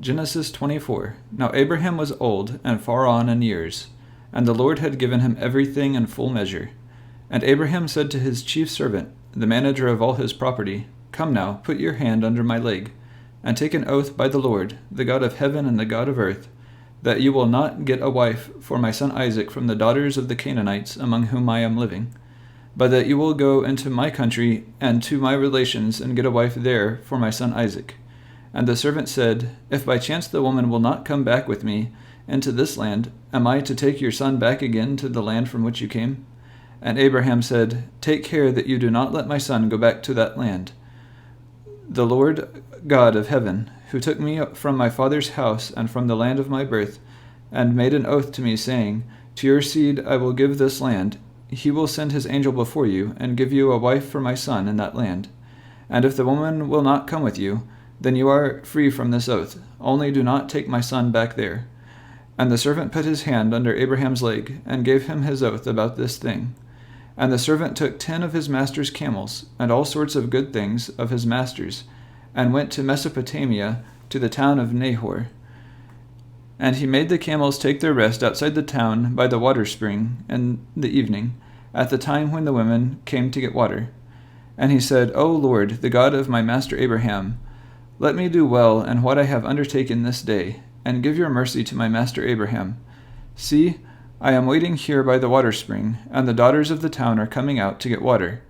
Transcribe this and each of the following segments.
Genesis 24. Now Abraham was old and far on in years, and the Lord had given him everything in full measure. And Abraham said to his chief servant, the manager of all his property, Come now, put your hand under my leg, and take an oath by the Lord, the God of heaven and the God of earth, that you will not get a wife for my son Isaac from the daughters of the Canaanites among whom I am living, but that you will go into my country and to my relations and get a wife there for my son Isaac. And the servant said, If by chance the woman will not come back with me into this land, am I to take your son back again to the land from which you came? And Abraham said, Take care that you do not let my son go back to that land. The Lord God of heaven, who took me from my father's house and from the land of my birth, and made an oath to me, saying, To your seed I will give this land, he will send his angel before you, and give you a wife for my son in that land. And if the woman will not come with you, then you are free from this oath, only do not take my son back there. And the servant put his hand under Abraham's leg, and gave him his oath about this thing. And the servant took 10 of his master's camels, and all sorts of good things of his master's, and went to Mesopotamia, to the town of Nahor. And he made the camels take their rest outside the town by the water spring in the evening, at the time when the women came to get water. And he said, O Lord, the God of my master Abraham, let me do well in what I have undertaken this day, and give your mercy to my master Abraham. See, I am waiting here by the water spring, and the daughters of the town are coming out to get water.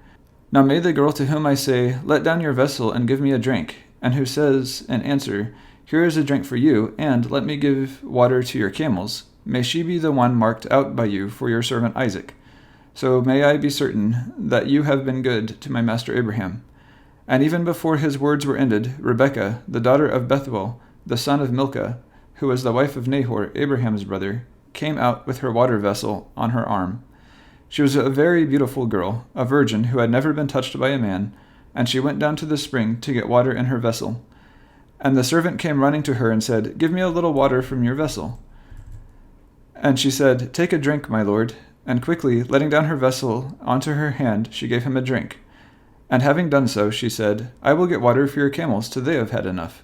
Now may the girl to whom I say, Let down your vessel and give me a drink, and who says in answer, Here is a drink for you, and let me give water to your camels, may she be the one marked out by you for your servant Isaac. So may I be certain that you have been good to my master Abraham. And even before his words were ended, Rebekah, the daughter of Bethuel, the son of Milcah, who was the wife of Nahor, Abraham's brother, came out with her water vessel on her arm. She was a very beautiful girl, a virgin who had never been touched by a man, and she went down to the spring to get water in her vessel. And the servant came running to her and said, Give me a little water from your vessel. And she said, Take a drink, my lord. And quickly, letting down her vessel onto her hand, she gave him a drink. And having done so, she said, I will get water for your camels till they have had enough.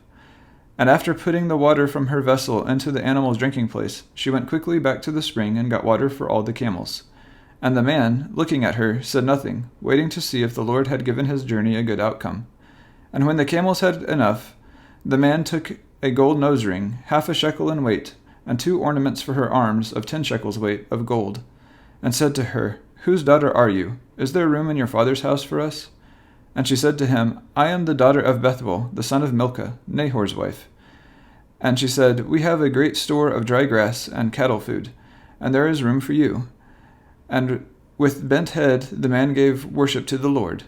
And after putting the water from her vessel into the animals' drinking place, she went quickly back to the spring and got water for all the camels. And the man, looking at her, said nothing, waiting to see if the Lord had given his journey a good outcome. And when the camels had enough, the man took a gold nose ring, 1/2 shekel in weight, and 2 ornaments for her arms of 10 shekels weight of gold, and said to her, Whose daughter are you? Is there room in your father's house for us? And she said to him, I am the daughter of Bethuel, the son of Milcah, Nahor's wife. And she said, We have a great store of dry grass and cattle food, and there is room for you. And with bent head the man gave worship to the Lord,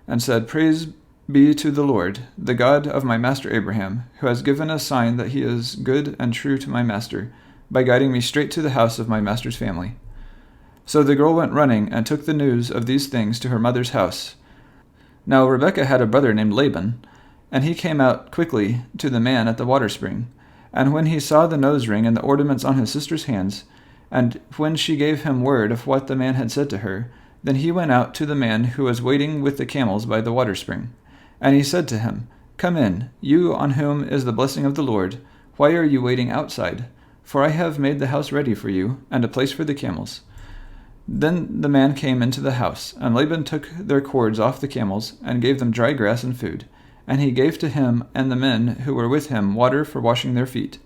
and said, Praise be to the Lord, the God of my master Abraham, who has given a sign that he is good and true to my master, by guiding me straight to the house of my master's family. So the girl went running and took the news of these things to her mother's house. Now Rebekah had a brother named Laban, and he came out quickly to the man at the water spring. And when he saw the nose ring and the ornaments on his sister's hands, and when she gave him word of what the man had said to her, then he went out to the man who was waiting with the camels by the water spring. And he said to him, Come in, you on whom is the blessing of the Lord. Why are you waiting outside? For I have made the house ready for you, and a place for the camels. Then the man came into the house, and Laban took their cords off the camels, and gave them dry grass and food. And he gave to him and the men who were with him water for washing their feet.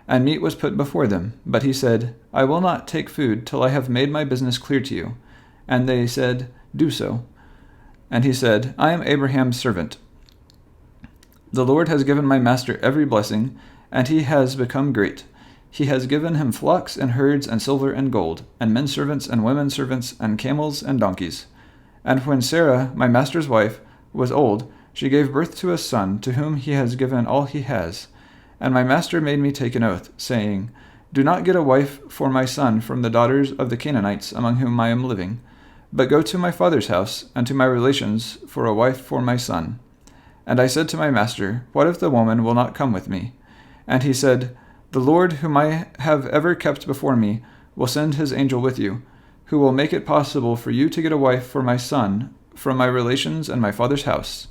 And meat was put before them. But he said, I will not take food till I have made my business clear to you. And they said, Do so. And he said, I am Abraham's servant. The Lord has given my master every blessing, and he has become great. He has given him flocks and herds and silver and gold, and men servants and women servants, and camels and donkeys. And when Sarah, my master's wife, was old, she gave birth to a son, to whom he has given all he has. And my master made me take an oath, saying, Do not get a wife for my son from the daughters of the Canaanites among whom I am living, but go to my father's house and to my relations for a wife for my son. And I said to my master, What if the woman will not come with me? And he said, The Lord, whom I have ever kept before me, will send his angel with you, who will make it possible for you to get a wife for my son from my relations and my father's house.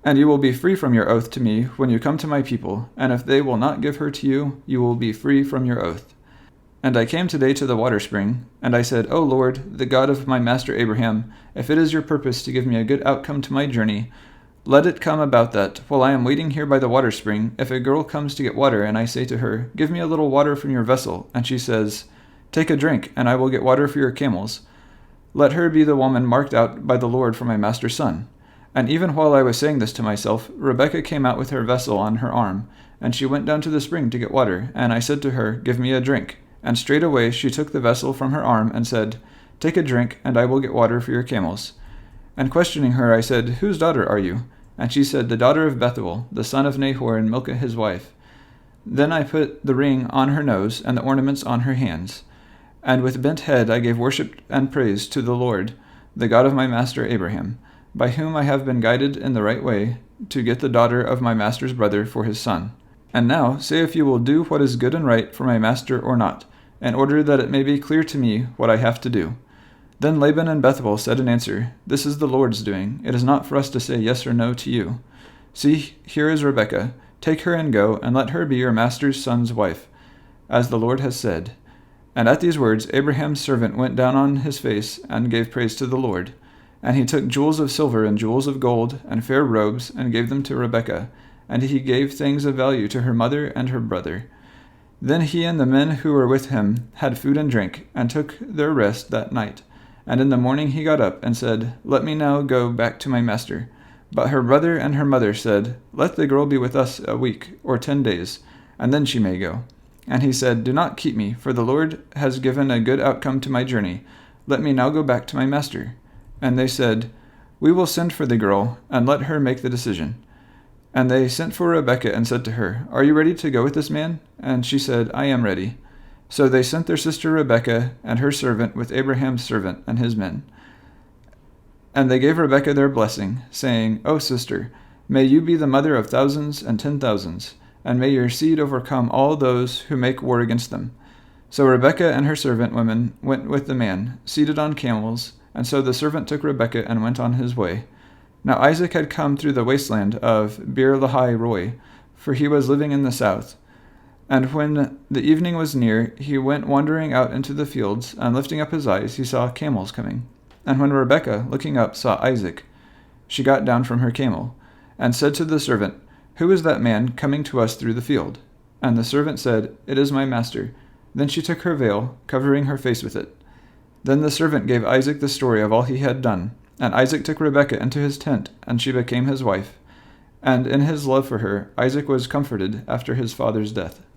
And you will be free from your oath to me when you come to my people, and if they will not give her to you, you will be free from your oath. And I came today to the water spring, and I said, O Lord, the God of my master Abraham, if it is your purpose to give me a good outcome to my journey, let it come about that, while I am waiting here by the water spring, if a girl comes to get water, and I say to her, Give me a little water from your vessel, and she says, Take a drink, and I will get water for your camels, let her be the woman marked out by the Lord for my master's son. And even while I was saying this to myself, Rebekah came out with her vessel on her arm, and she went down to the spring to get water, and I said to her, Give me a drink. And straightway she took the vessel from her arm, and said, Take a drink, and I will get water for your camels. And questioning her, I said, Whose daughter are you? And she said, The daughter of Bethuel, the son of Nahor and Milcah his wife. Then I put the ring on her nose, and the ornaments on her hands. And with bent head I gave worship and praise to the Lord, the God of my master Abraham, by whom I have been guided in the right way, to get the daughter of my master's brother for his son. And now say if you will do what is good and right for my master or not, in order that it may be clear to me what I have to do. Then Laban and Bethuel said in answer, This is the Lord's doing. It is not for us to say yes or no to you. See, here is Rebekah. Take her and go, and let her be your master's son's wife, as the Lord has said. And at these words Abraham's servant went down on his face and gave praise to the Lord. And he took jewels of silver and jewels of gold and fair robes and gave them to Rebekah, and he gave things of value to her mother and her brother. Then he and the men who were with him had food and drink, and took their rest that night. And in the morning he got up and said, Let me now go back to my master. But her brother and her mother said, Let the girl be with us a week or 10 days, and then she may go. And he said, Do not keep me, for the Lord has given a good outcome to my journey. Let me now go back to my master. And they said, We will send for the girl, and let her make the decision. And they sent for Rebekah and said to her, Are you ready to go with this man? And she said, I am ready. So they sent their sister Rebekah and her servant with Abraham's servant and his men. And they gave Rebekah their blessing, saying, O sister, may you be the mother of thousands and 10,000s, and may your seed overcome all those who make war against them. So Rebekah and her servant women went with the man, seated on camels, and so the servant took Rebekah and went on his way. Now Isaac had come through the wasteland of Beer-lahai-roi, for he was living in the south. And when the evening was near, he went wandering out into the fields, and lifting up his eyes, he saw camels coming. And when Rebekah, looking up, saw Isaac, she got down from her camel, and said to the servant, Who is that man coming to us through the field? And the servant said, It is my master. Then she took her veil, covering her face with it. Then the servant gave Isaac the story of all he had done. And Isaac took Rebekah into his tent, and she became his wife. And in his love for her, Isaac was comforted after his father's death.